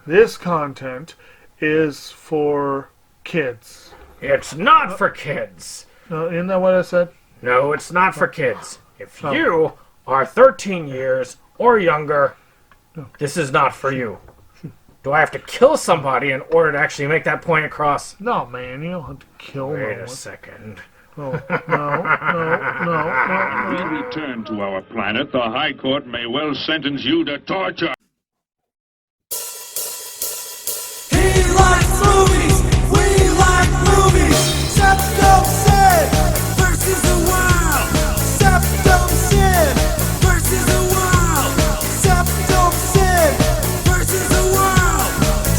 this content is for kids. It's not for kids. Isn't that what I said? No, it's not for kids. If you are 13 years or younger, this is not for you. Do I have to kill somebody in order to actually make that point across? No, man, you don't have to kill Wait no a one. second. No. We return to our planet. The High Court may well sentence you to torture. He likes movies, we like movies. SeptumSin versus the world. SeptumSin versus the world. SeptumSin versus the world.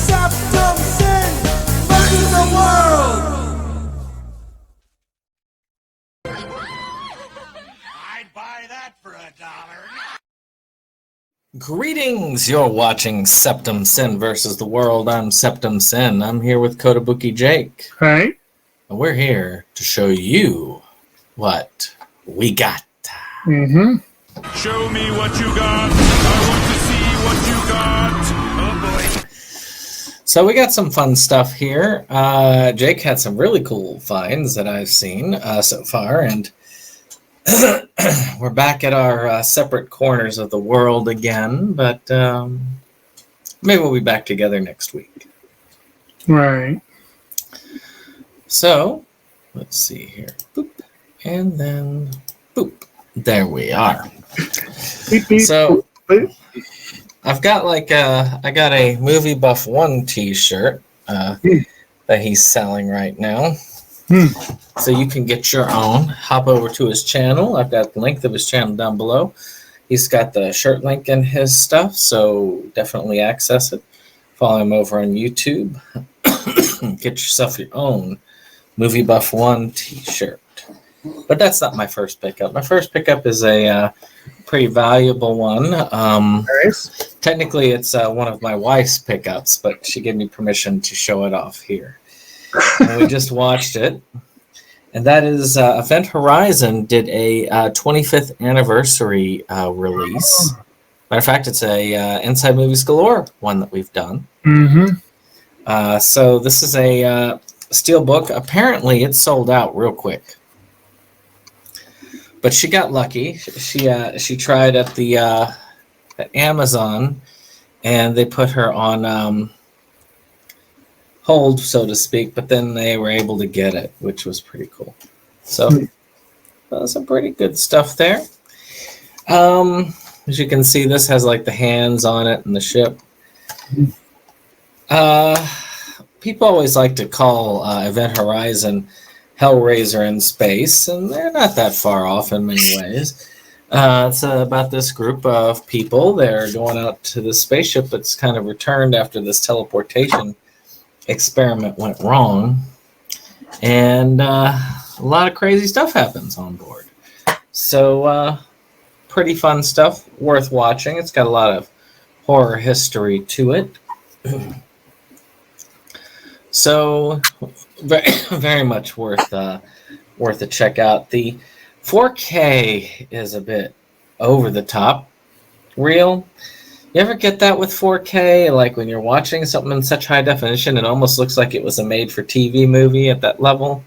SeptumSin versus the world. I'd buy that for $1. Greetings, you're watching SeptumSin versus the world. I'm SeptumSin. I'm here with Kotobukijake. Right? And we're here to show you what we got. Mm-hmm. Show me what you got. I want to see what you got. Oh boy. So we got some fun stuff here. Jake had some really cool finds that I've seen so far, and we're back at our separate corners of the world again, but maybe we'll be back together next week. Right. So, let's see here. Boop. And then, boop. There we are. Beep, beep, So, boop, beep. I've got I got a Movie Buff 1 t-shirt that he's selling right now. So you can get your own. Hop over to his channel. I've got the link of his channel down below. He's got the shirt link in his stuff, so definitely access it. Follow him over on YouTube. Get yourself your own Movie Buff 1 t-shirt. But that's not my first pickup. My first pickup is a pretty valuable one. Nice. Technically, it's one of my wife's pickups, but she gave me permission to show it off here. And we just watched it. And that is Event Horizon did a 25th anniversary release. Matter of fact, it's a Inside Movies Galore one that we've done. Mm-hmm. So this is a steel book. Apparently, it sold out real quick. But she got lucky. She tried at the at Amazon, and they put her on hold, so to speak. But then they were able to get it, which was pretty cool. So some pretty good stuff there. As you can see, this has like the hands on it and the ship. People always like to call Event Horizon Hellraiser in space, and they're not that far off in many ways. It's about this group of people. They're going out to the spaceship that's kind of returned after this teleportation experiment went wrong, and a lot of crazy stuff happens on board. So pretty fun stuff, worth watching. It's got a lot of horror history to it. So very, very much worth a check out. The 4K is a bit over the top real. You ever get that with 4K? Like when you're watching something in such high definition, it almost looks like it was a made-for-TV movie at that level.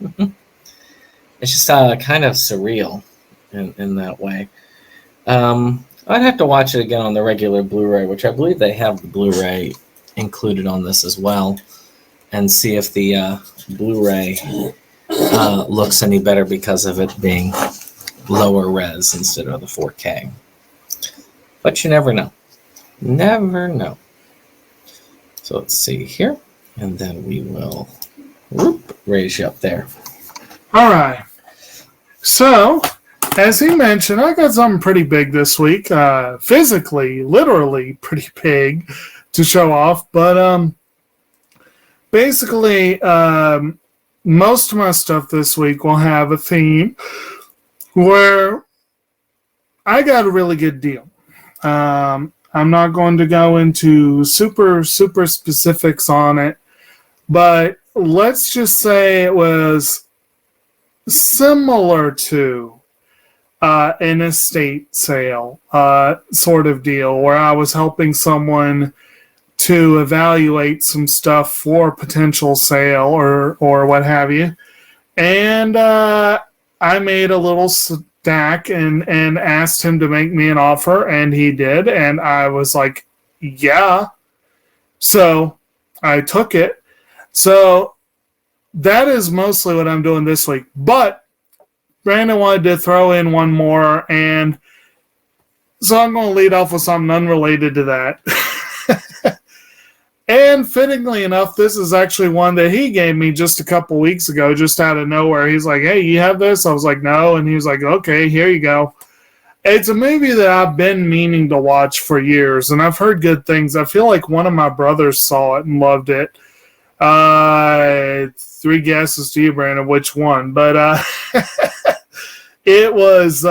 It's just kind of surreal in that way. I'd have to watch it again on the regular Blu-ray, which I believe they have the Blu-ray included on this as well, and see if the Blu-ray looks any better because of it being lower res instead of the 4K. But you never know. Never know. So let's see here, and then we will raise you up there. All right. So, as he mentioned, I got something pretty big this week. Physically, literally pretty big to show off. But basically, most of my stuff this week will have a theme where I got a really good deal. I'm not going to go into super specifics on it, but let's just say it was similar to an estate sale sort of deal where I was helping someone to evaluate some stuff for potential sale or what have you. And I made a little stack and asked him to make me an offer, and he did. And I was like, yeah. So I took it. So that is mostly what I'm doing this week. But Brandon wanted to throw in one more, and so I'm going to lead off with something unrelated to that. And fittingly enough, this is actually one that he gave me just a couple weeks ago, just out of nowhere. He's like, hey, you have this? I was like, no. And he was like, okay, here you go. It's a movie that I've been meaning to watch for years, and I've heard good things. I feel like one of my brothers saw it and loved it. 3 guesses to you, Brandon, which one? But it was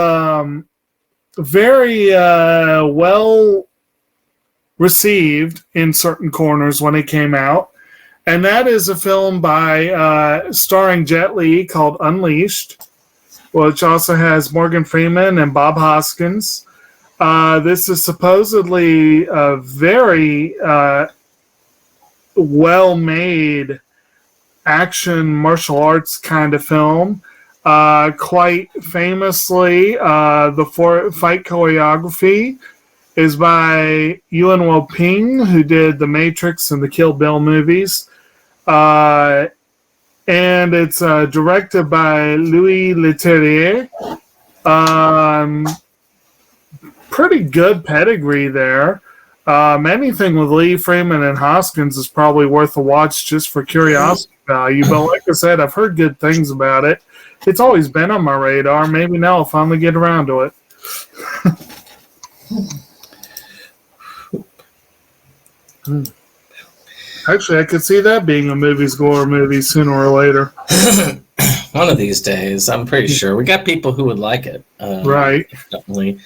very well received in certain corners when it came out, and that is a film by starring Jet Li called Unleashed, which also has Morgan Freeman and Bob Hoskins. This is supposedly a very well-made action martial arts kind of film. Quite famously, the fight choreography is by Yuen Wo Ping, who did The Matrix and the Kill Bill movies. And it's directed by Louis Leterrier. Pretty good pedigree there. Anything with Lee Freeman and Hoskins is probably worth a watch just for curiosity value. But like I said, I've heard good things about it. It's always been on my radar. Maybe now I'll finally get around to it. Actually, I could see that being a gore movie sooner or later. One of these days, I'm pretty sure. We got people who would like it. Right. Definitely.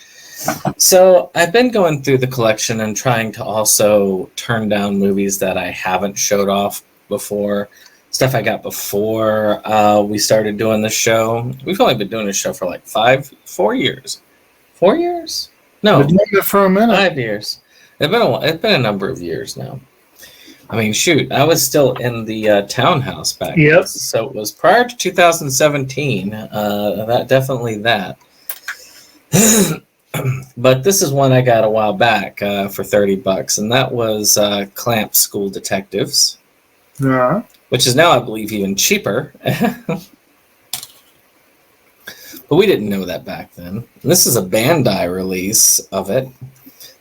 So I've been going through the collection and trying to also turn down movies that I haven't showed off before. Stuff I got before we started doing this show. We've only been doing this show for like 4 years. 4 years? No. Been doing it for a minute. 5 years. It's been a number of years now. I mean, shoot, I was still in the townhouse back then. Yep. So it was prior to 2017. Definitely that. But this is one I got a while back for $30, and that was Clamp School Detectives. Yeah. Which is now, I believe, even cheaper. But we didn't know that back then. And this is a Bandai release of it.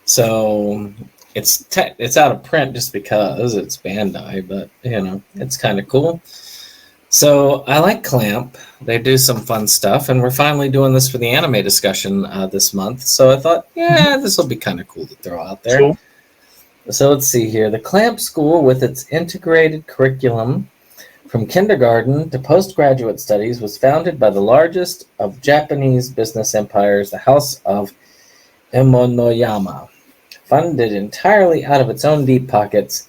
So it's out of print just because it's Bandai, but, it's kind of cool. So I like Clamp. They do some fun stuff, and we're finally doing this for the anime discussion this month. So I thought, this will be kind of cool to throw out there. Cool. So let's see here. The Clamp School, with its integrated curriculum from kindergarten to postgraduate studies, was founded by the largest of Japanese business empires, the House of Emonoyama. Funded entirely out of its own deep pockets,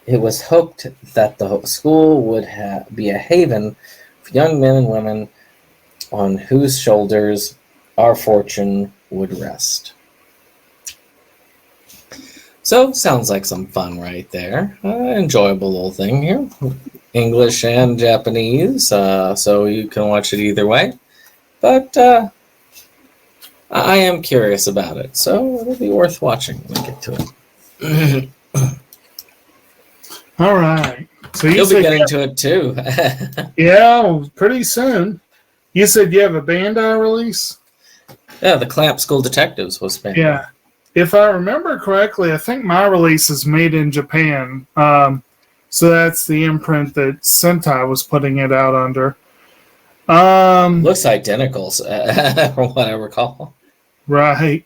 it was hoped that the school would be a haven for young men and women on whose shoulders our fortune would rest. So, sounds like some fun right there. Enjoyable little thing here. English and Japanese, so you can watch it either way. But I am curious about it, so it'll be worth watching when we get to it. All right. So You'll be getting to it too. Yeah, pretty soon. You said you have a Bandai release? Yeah, the Clamp School Detectives was Bandai. Yeah. If I remember correctly, I think my release is made in Japan. So that's the imprint that Sentai was putting it out under. Looks identical, from what I recall. Right.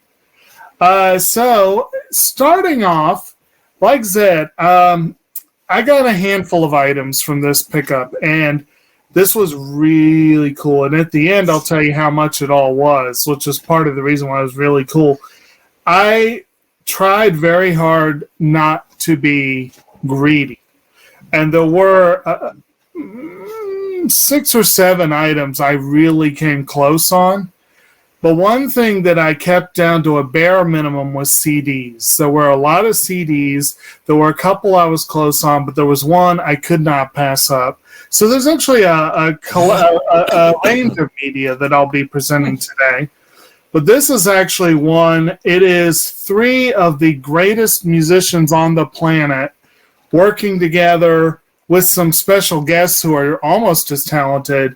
So, starting off, like I said, I got a handful of items from this pickup, and this was really cool. And at the end, I'll tell you how much it all was, which is part of the reason why it was really cool. I tried very hard not to be greedy. And there were 6 or 7 items I really came close on. But one thing that I kept down to a bare minimum was CDs. There were a lot of CDs. There were a couple I was close on, but there was one I could not pass up. So there's actually a range of media that I'll be presenting today. But this is actually one. It is 3 of the greatest musicians on the planet working together with some special guests who are almost as talented,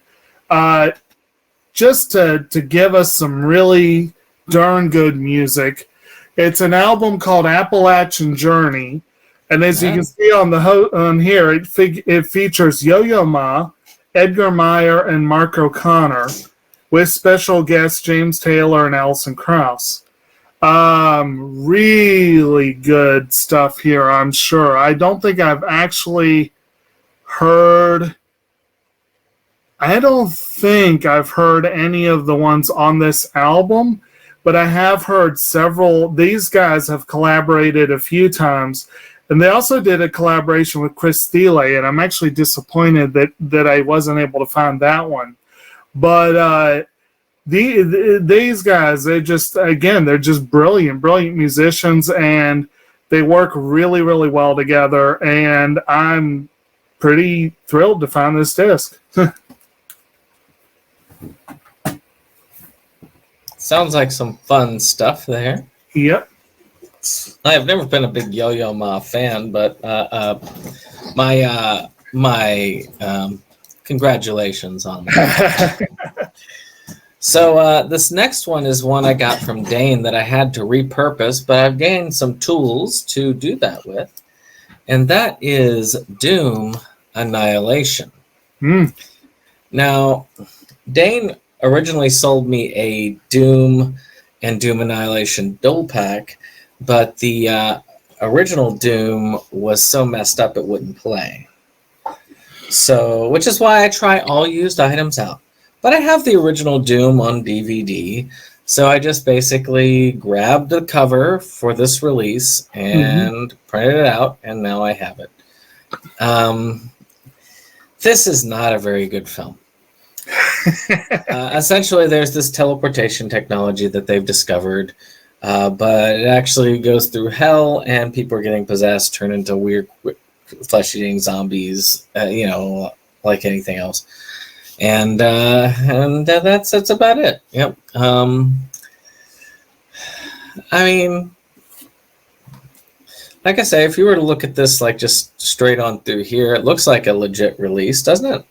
just to give us some really darn good music. It's an album called Appalachian Journey, and as you can see on here, it features Yo-Yo Ma, Edgar Meyer, and Mark O'Connor, with special guests James Taylor and Alison Krauss. Really good stuff here, I'm sure. I don't think I've actually heard... I don't think I've heard any of the ones on this album, but I have heard several. These guys have collaborated a few times, and they also did a collaboration with Chris Thiele, and I'm actually disappointed that I wasn't able to find that one. But these guys, they're just brilliant musicians, and they work really, really well together, and I'm pretty thrilled to find this disc. Sounds like some fun stuff there. Yep. I've never been a big Yo-Yo Ma fan, but my congratulations on that. So this next one is one I got from Dane that I had to repurpose, but I've gained some tools to do that with, and that is Doom Annihilation. Now, Dane originally sold me a Doom and Doom Annihilation dual pack, but the original Doom was so messed up it wouldn't play. So, which is why I try all used items out. But I have the original Doom on DVD, so I just basically grabbed the cover for this release and printed it out, and now I have it. This is not a very good film. Essentially, there's this teleportation technology that they've discovered, but it actually goes through hell, and people are getting possessed, turned into weird flesh-eating zombies, like anything else. And that's about it. Yep. I mean, like I say, if you were to look at this like just straight on through here, it looks like a legit release, doesn't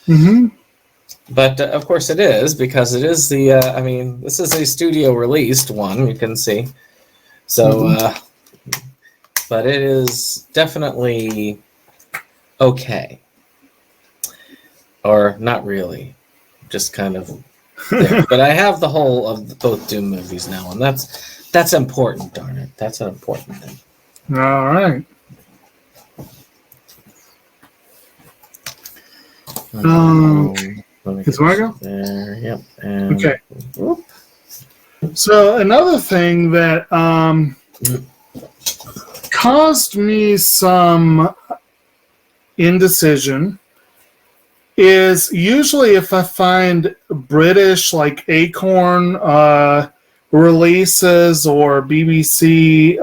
it? But of course it is, because it is the, this is a studio released one, you can see. So, but it is definitely okay. Or not really, just kind of there. But I have the whole of both Doom movies now, and that's important, darn it. That's an important thing. All right. Is where I go? There, yep. And okay. So another thing that caused me some indecision is usually if I find British like Acorn releases or BBC,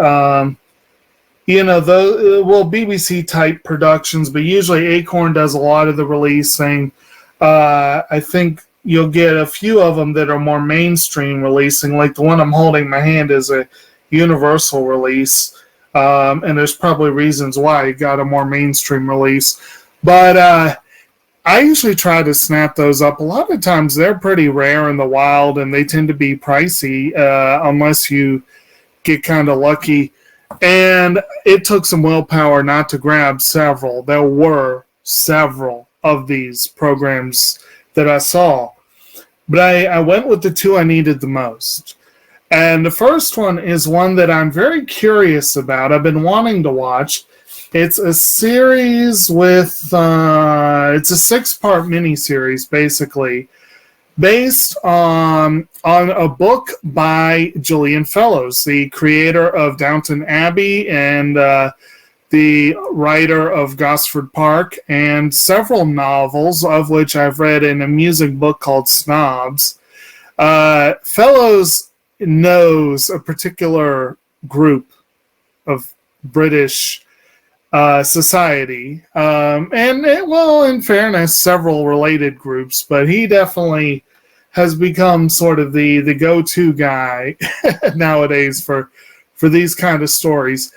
BBC type productions, but usually Acorn does a lot of the releasing. I think you'll get a few of them that are more mainstream releasing, like the one I'm holding in my hand is a Universal release, and there's probably reasons why it got a more mainstream release. But I usually try to snap those up. A lot of times they're pretty rare in the wild, and they tend to be pricey unless you get kind of lucky. And it took some willpower not to grab several. There were several of these programs that I saw. But I went with the two I needed the most. And the first one is one that I'm very curious about. I've been wanting to watch. It's a series with, it's a 6-part miniseries, basically, based on a book by Gillian Fellows, the creator of Downton Abbey and the writer of Gosford Park, and several novels, of which I've read in a music book called Snobs. Fellows knows a particular group of British society, well, in fairness, several related groups, but he definitely has become sort of the go-to guy nowadays for these kind of stories.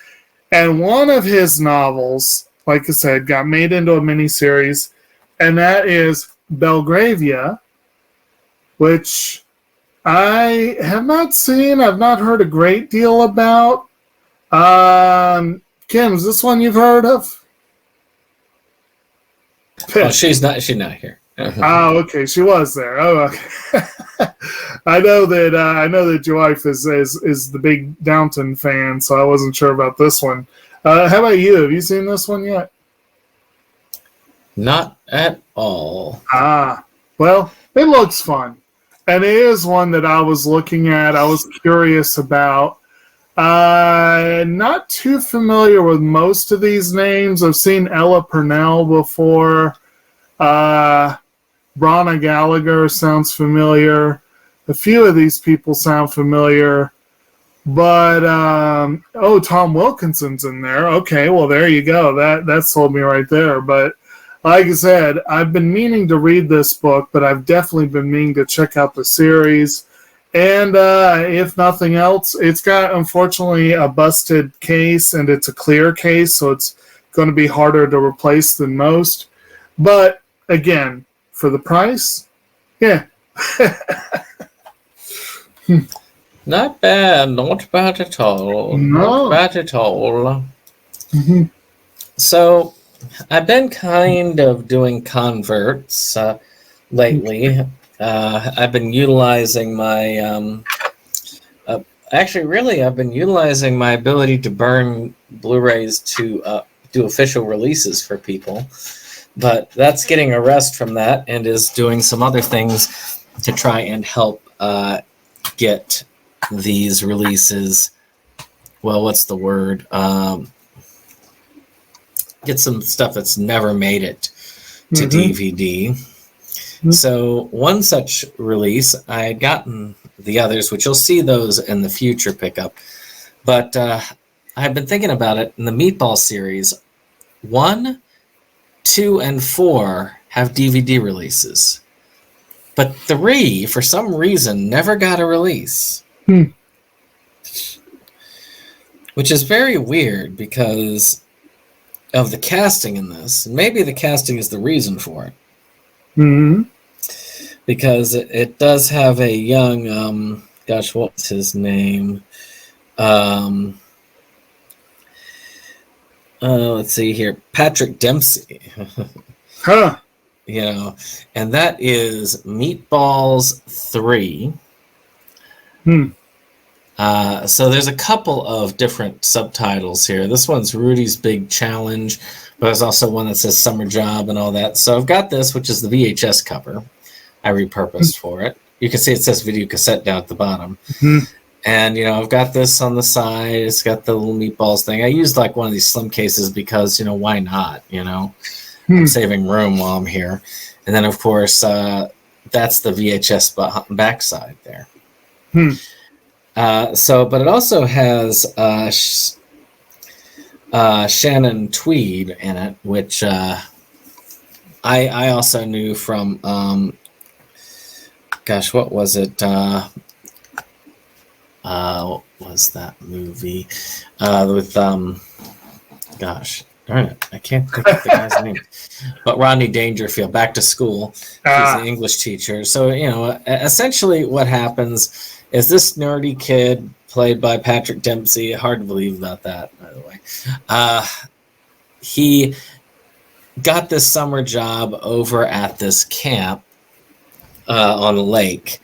And one of his novels, like I said, got made into a miniseries, and that is Belgravia, which I have not seen. I've not heard a great deal about. Kim, is this one you've heard of? Oh, she's not here. Oh, okay. She was there. Oh, okay. I know that your wife is the big Downton fan, so I wasn't sure about this one. How about you? Have you seen this one yet? Not at all. Well, it looks fun, and it is one that I was looking at. I was curious about. Not too familiar with most of these names. I've seen Ella Purnell before. Brana Gallagher sounds familiar. A few of these people sound familiar. But, Tom Wilkinson's in there. Okay, well, there you go. That sold me right there. But, like I said, I've been meaning to read this book, but I've definitely been meaning to check out the series. And if nothing else, it's got, unfortunately, a busted case, and it's a clear case, so it's going to be harder to replace than most. But, again, for the price, yeah. Not bad. Not bad at all. No. Not bad at all. Mm-hmm. So, I've been kind of doing converts lately. I've been utilizing my I've been utilizing my ability to burn Blu-rays to do official releases for people, but that's getting a rest from that and is doing some other things to try and help get these releases. Well, what's the word? Get some stuff that's never made it to DVD. So one such release, I had gotten the others, which you'll see those in the future pickup. But I've been thinking about it in the Meatball series. 1, 2, and 4 have DVD releases. But 3, for some reason, never got a release. Which is very weird because of the casting in this. Maybe the casting is the reason for it. Mm-hmm. Because it does have a young, what's his name? Let's see here. Patrick Dempsey. Huh. You know, and that is Meatballs 3. So there's a couple of different subtitles here. This one's Rudy's Big Challenge, but there's also one that says Summer Job and all that. So I've got this, which is the VHS cover I repurposed for it. You can see it says video cassette down at the bottom. And, you know, I've got this on the side. It's got the little meatballs thing. I used like one of these slim cases because, you know, why not? You know, I'm saving room while I'm here. And then, of course, that's the VHS backside there. But it also has Shannon Tweed in it, which I also knew from, what was it? What was that movie? With, darn it, I can't think of the guy's name. But Rodney Dangerfield, Back to School. He's an English teacher. So, you know, essentially what happens is this nerdy kid, played by Patrick Dempsey, hard to believe about that, by the way, he got this summer job over at this camp on a lake.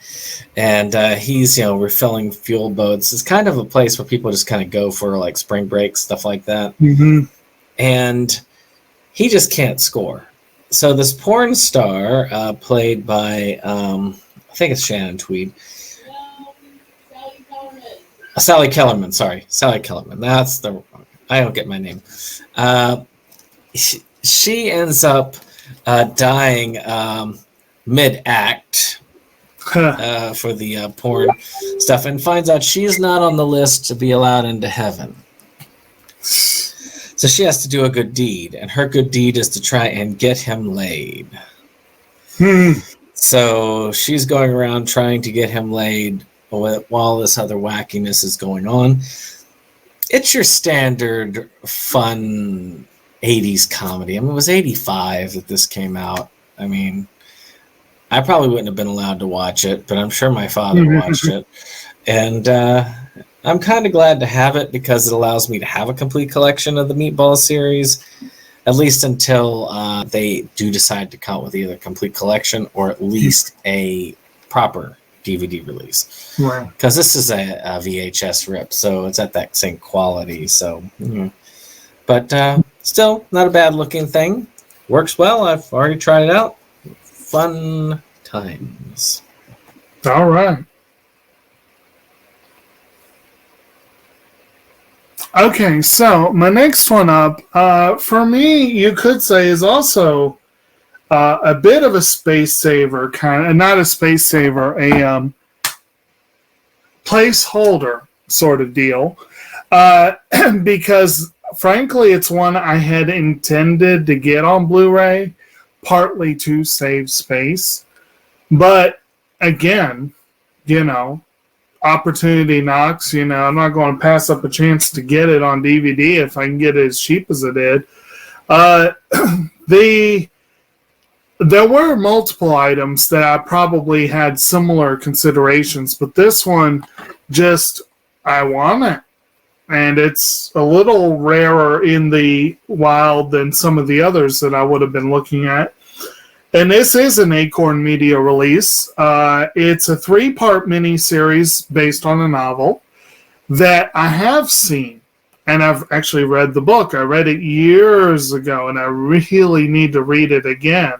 And he's, you know, refilling fuel boats. It's kind of a place where people just kind of go for, like, spring break, stuff like that. And he just can't score. So this porn star, played by, I think it's Shannon Tweed. Sally Kellerman, sorry. Sally Kellerman. That's the... I don't get my name. She ends up dying mid-act. for the porn stuff, and finds out she's not on the list to be allowed into heaven. So she has to do a good deed, and her good deed is to try and get him laid. So she's going around trying to get him laid while this other wackiness is going on. It's your standard fun 80s comedy. I mean, it was 85 that this came out. I mean, I probably wouldn't have been allowed to watch it, but I'm sure my father watched it. And I'm kind of glad to have it because it allows me to have a complete collection of the Meatball series, at least until they do decide to come out with either a complete collection or at least a proper DVD release. Right. Because this is a VHS rip, so it's at that same quality. So, but still, not a bad looking thing. Works well. I've already tried it out. Fun times. All right. Okay, so my next one up, for me, you could say is also a bit of a space saver, kind of, not a space saver, a placeholder sort of deal, because frankly, it's one I had intended to get on Blu-ray, partly to save space, but again, opportunity knocks. I'm not going to pass up a chance to get it on DVD if I can get it as cheap as it did. There were multiple items that I probably had similar considerations, but this one I want it. And it's a little rarer in the wild than some of the others that I would have been looking at. And this is an Acorn Media release. It's a 3-part miniseries based on a novel that I have seen. And I've actually read the book. I read it years ago, and I really need to read it again.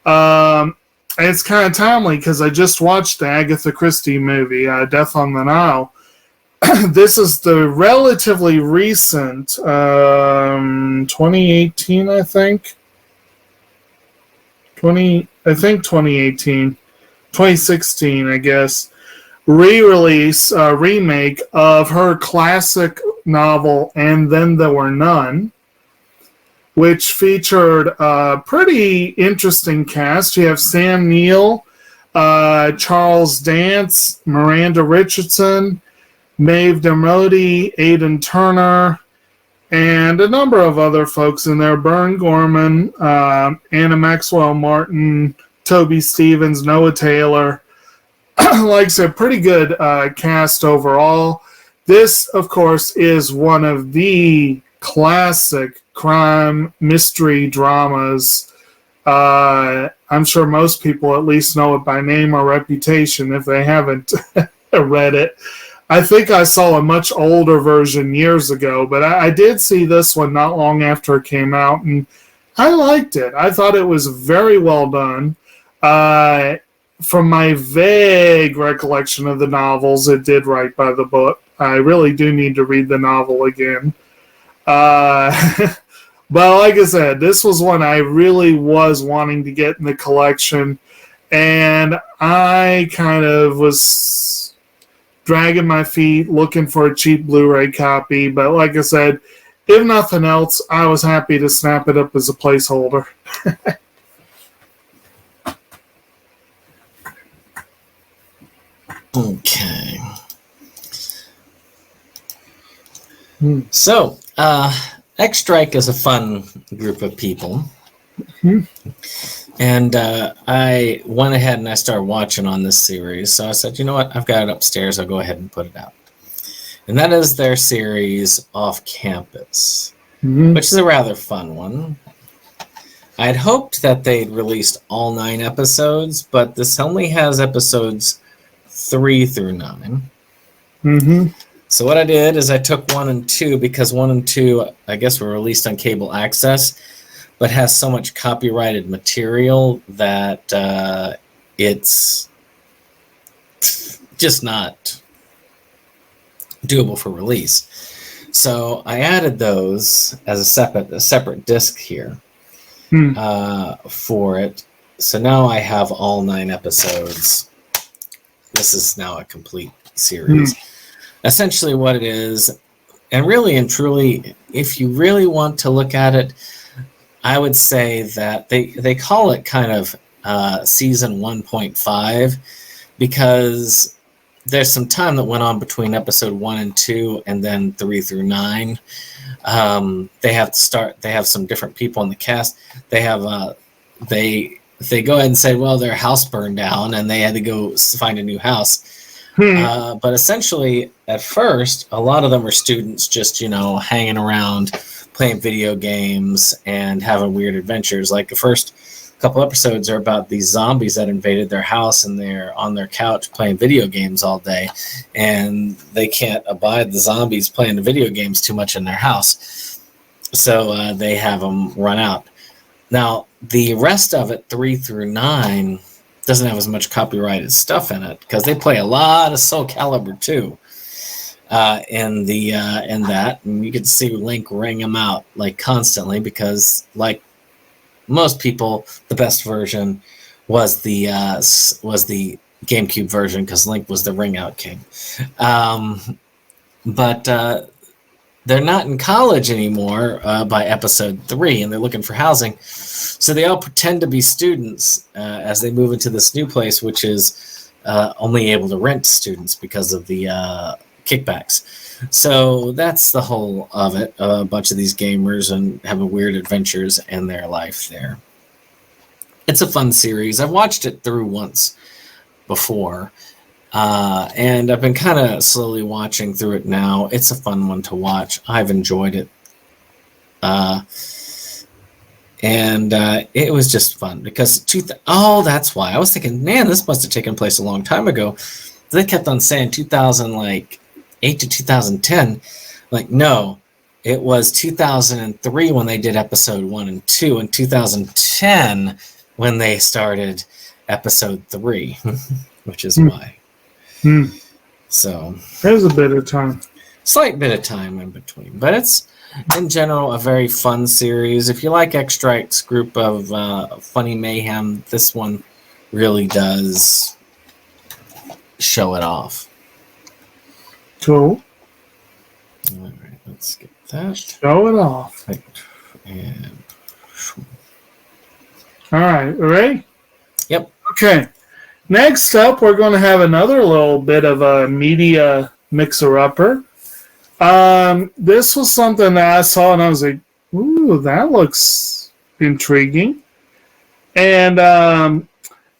And it's kind of timely because I just watched the Agatha Christie movie, Death on the Nile. This is the relatively recent 2018, I think. 2018, 2016, I guess, re-release, remake of her classic novel, And Then There Were None, which featured a pretty interesting cast. You have Sam Neill, Charles Dance, Miranda Richardson, Maeve Dermody, Aidan Turner, and a number of other folks in there. Bern Gorman, Anna Maxwell Martin, Toby Stevens, Noah Taylor. Like I said, pretty good cast overall. This, of course, is one of the classic crime mystery dramas. I'm sure most people at least know it by name or reputation if they haven't read it. I think I saw a much older version years ago, but I did see this one not long after it came out, and I liked it. I thought it was very well done. From my vague recollection of the novels, it did right by the book. I really do need to read the novel again. But like I said, this was one I really was wanting to get in the collection, and I kind of was dragging my feet, looking for a cheap Blu-ray copy. But like I said, if nothing else, I was happy to snap it up as a placeholder. Okay. So, X-Strike is a fun group of people. And I went ahead and I started watching on this series. So I said, you know what? I've got it upstairs. I'll go ahead and put it out. And that is their series Off Campus, which is a rather fun one. I had hoped that they'd released all 9 episodes, but this only has episodes 3 through 9. So what I did is I took 1 and 2 because 1 and 2, I guess, were released on cable access, but has so much copyrighted material that it's just not doable for release. So I added those as a separate disc here for it. So now I have all 9 episodes This is now a complete series. Essentially what it is, and really and truly, if you really want to look at it, I would say that they call it kind of season 1.5 because there's some time that went on between episode 1 and 2 and then 3 through 9. They have some different people in the cast. They have they go ahead and say, well, their house burned down and they had to go find a new house. But essentially, at first, a lot of them were students just, hanging around, playing video games, and having weird adventures. Like the first couple episodes are about these zombies that invaded their house, and they're on their couch playing video games all day, and they can't abide the zombies playing the video games too much in their house. So they have them run out. Now, the rest of it, 3 through 9, doesn't have as much copyrighted stuff in it because they play a lot of Soul Calibur too. In that, and you get to see Link ring him out like constantly because, like most people, the best version was the GameCube version because Link was the ring out king. But they're not in college anymore by episode 3, and they're looking for housing. So they all pretend to be students as they move into this new place, which is only able to rent students because of the kickbacks. So that's the whole of it. A bunch of these gamers and having weird adventures in their life there. It's a fun series. I've watched it through once before. And I've been kind of slowly watching through it now. It's a fun one to watch. I've enjoyed it. And it was just fun because that's why I was thinking, man, this must have taken place a long time ago. They kept on saying 2008 to 2010. Like, no, it was 2003 when they did episode 1 and 2, and 2010 when they started episode 3, which is why. So there's a bit of time. Slight bit of time in between, but it's in general a very fun series. If you like X-Strike's group of funny mayhem, this one really does show it off. Cool. All right, let's get that. Show it off. And all right, ready? Yep. Okay. Next up, we're going to have another little bit of a media mixer-upper. This was something that I saw, and I was like, ooh, that looks intriguing. And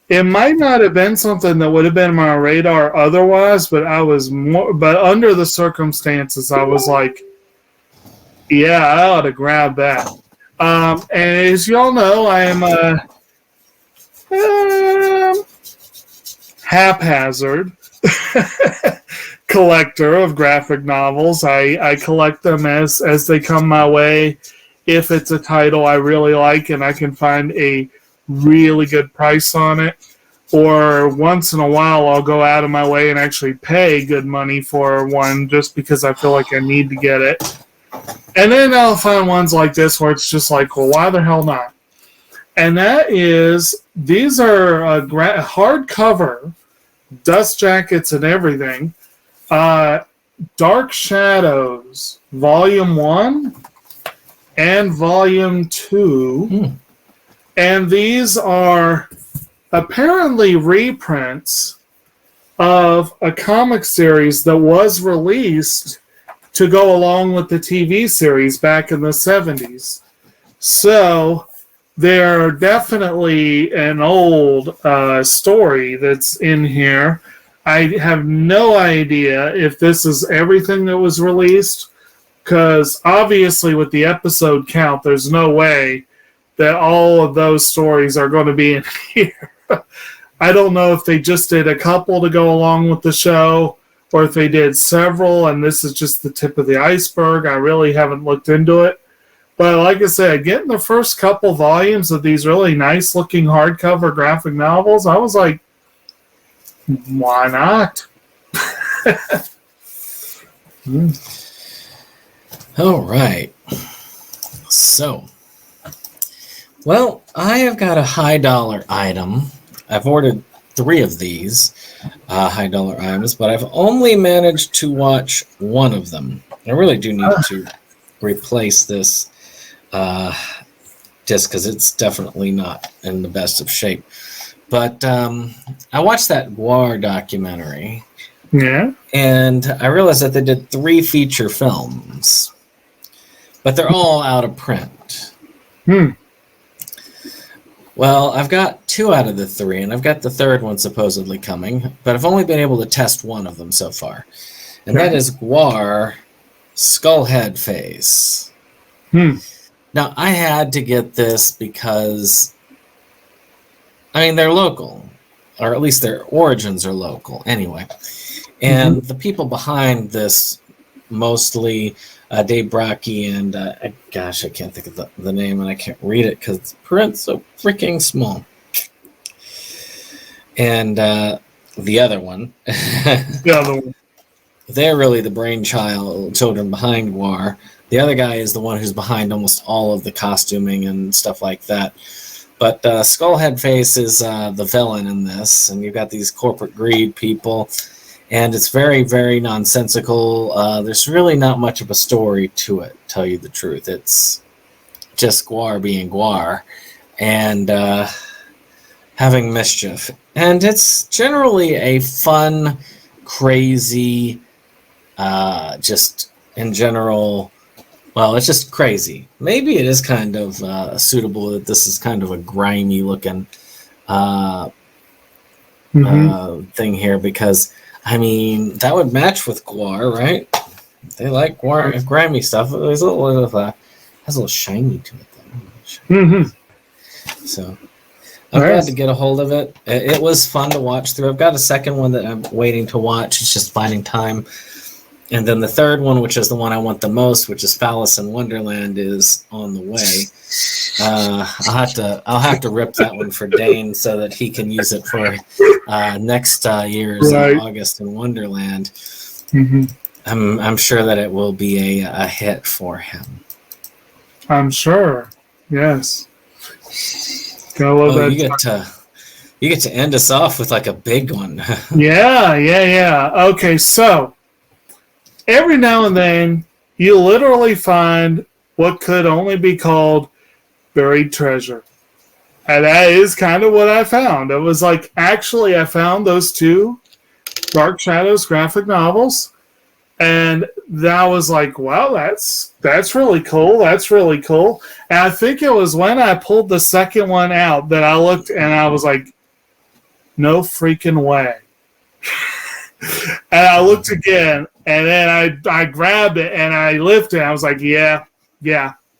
it might not have been something that would have been on my radar otherwise, but but under the circumstances, I was like, yeah, I ought to grab that. And as y'all know, I am a haphazard collector of graphic novels. I collect them as they come my way. If it's a title I really like and I can find a really good price on it, or once in a while I'll go out of my way and actually pay good money for one just because I feel like I need to get it. And then I'll find ones like this where it's just like, well, why the hell not? And that is, these are hardcover, dust jackets and everything. Dark Shadows, Volume 1 and Volume 2. And these are apparently reprints of a comic series that was released to go along with the TV series back in the 70s. So they're definitely an old story that's in here. I have no idea if this is everything that was released, because obviously with the episode count, there's no way that all of those stories are going to be in here. I don't know if they just did a couple to go along with the show, or if they did several, and this is just the tip of the iceberg. I really haven't looked into it. But like I said, getting the first couple volumes of these really nice-looking hardcover graphic novels, I was like, why not? All right. So, well, I have got a high-dollar item. I've ordered 3 of these high dollar items, but I've only managed to watch one of them. I really do need to replace this disc because it's definitely not in the best of shape. But I watched that Galore documentary. Yeah. And I realized that they did 3 feature films, but they're all out of print. Well, I've got 2 out of the 3, and I've got the 3rd one supposedly coming, but I've only been able to test one of them so far. And that is Galore Skullhead Face. Now, I had to get this because, I mean, they're local, or at least their origins are local anyway. And the people behind this, mostly Dave Brockie and, gosh, I can't think of the name, and I can't read it because the print's so freaking small. And the other one, they're really the children behind Galore. The other guy is the one who's behind almost all of the costuming and stuff like that. But Skullhead Face is the villain in this, and you've got these corporate greed people. And it's very, very nonsensical. There's really not much of a story to it, tell you the truth. It's just Galore being Galore and having mischief. And it's generally a fun, crazy, just in general, well, it's just crazy. Maybe it is kind of suitable that this is kind of a grimy looking thing here because, I mean, that would match with Galore, right? They like grimy stuff. There's a little has a little shiny to it, though. So I'm glad to get a hold of it. It was fun to watch through. I've got a second one that I'm waiting to watch. It's just finding time. And then the 3rd one, which is the one I want the most, which is Phallus in Wonderland, is on the way. I'll have to rip that one for Dane so that he can use it for next year's August in Wonderland. I'm sure that it will be a hit for him. I'm sure. Yes. You get to end us off with like a big one. Yeah. Okay, so every now and then you literally find what could only be called buried treasure. And that is kind of what I found. It was like, actually, I found those 2 Dark Shadows graphic novels. And that was like, wow, that's really cool. That's really cool. And I think it was when I pulled the second one out that I looked and I was like, no freaking way. And I looked again, and then I grabbed it and I lifted it. I was like, yeah,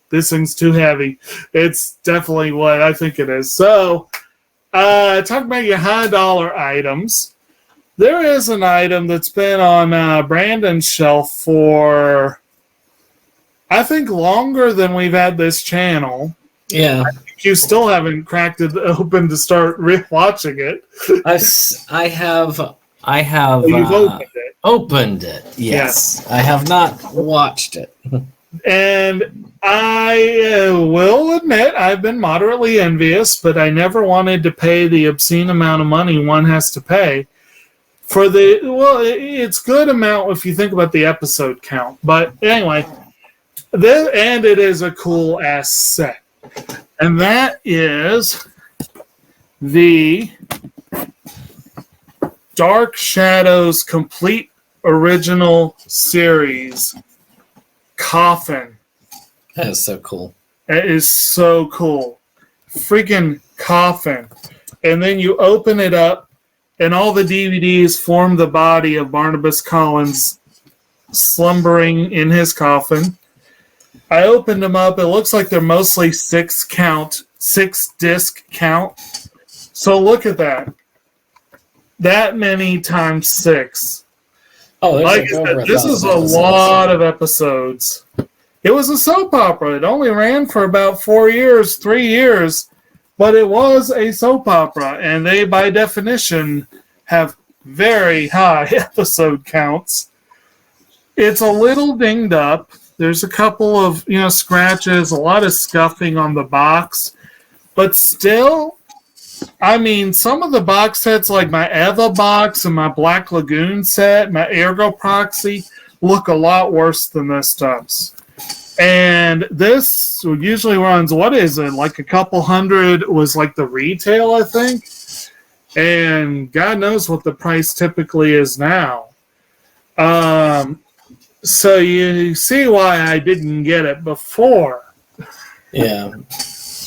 this thing's too heavy. It's definitely what I think it is. So, talking about your high dollar items, there is an item that's been on Brandon's shelf for, I think, longer than we've had this channel. Yeah. You still haven't cracked it open to start watching it. I have You've opened it. Yes. I have not watched it. And I will admit I've been moderately envious, but I never wanted to pay the obscene amount of money one has to pay for it's good amount if you think about the episode count. But anyway, and it is a cool ass set. And that is the Dark Shadows Complete Original Series coffin. That is so cool. It is so cool. Freaking coffin. And then you open it up, and all the DVDs form the body of Barnabas Collins slumbering in his coffin. I opened them up. It looks like they're mostly 6 disc count. So look at that. That many times 6. Oh, like I said, this is a lot of episodes. It was a soap opera. It only ran for about 3 years, but it was a soap opera, and they, by definition, have very high episode counts. It's a little dinged up. There's a couple of scratches, a lot of scuffing on the box, but still, I mean, some of the box sets, like my Eva box and my Black Lagoon set, my Ergo Proxy, look a lot worse than this does. And this usually runs, what is it, like a couple hundred was like the retail, I think. And God knows what the price typically is now. So you see why I didn't get it before. Yeah.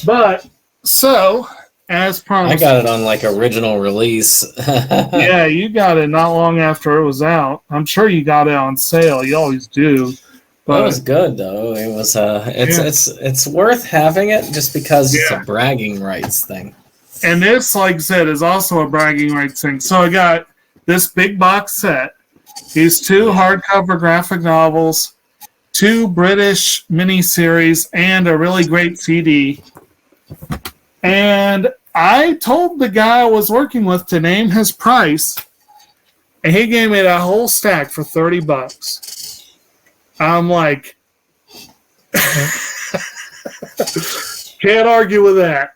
But, so, as promised. I got it on like original release. Yeah, you got it not long after it was out. I'm sure you got it on sale. You always do. But It was good though. It was it's worth having it just because it's a bragging rights thing. And this, like I said, is also a bragging rights thing. So I got this big box set, these 2 hardcover graphic novels, 2 British miniseries, and a really great CD. And I told the guy I was working with to name his price, and he gave me that whole stack for $30. I'm like, can't argue with that.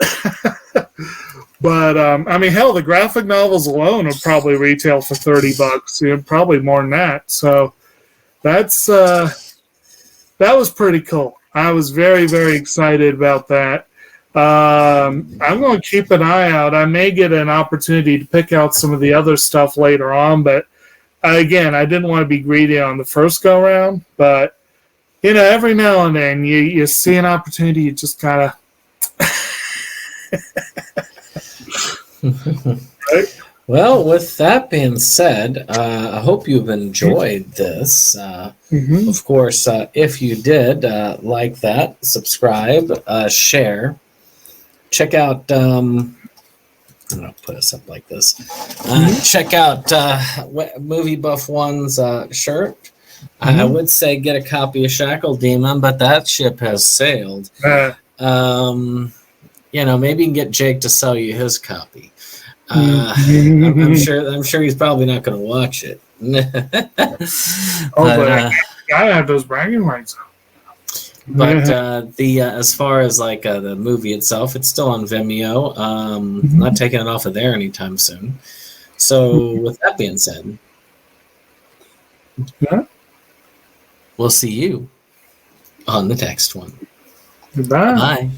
But I mean, hell, the graphic novels alone would probably retail for $30. You know, probably more than that. So that's that was pretty cool. I was very, very excited about that. I'm going to keep an eye out. I may get an opportunity to pick out some of the other stuff later on, but again, I didn't want to be greedy on the first go round. But you know, every now and then you see an opportunity, you just gotta. Right? Well, with that being said, I hope you've enjoyed this. Of course, if you did like that, subscribe, share. Check out, I'm going to put us up like this. Check out Movie Buff One's shirt. I would say get a copy of Shackle Demon, but that ship has sailed. You know, maybe you can get Jake to sell you his copy. I'm sure he's probably not going to watch it. But I gotta have those bragging rights. But as far as like the movie itself, it's still on Vimeo. Not taking it off of there anytime soon. So with that being said, we'll see you on the next one. Goodbye. Bye.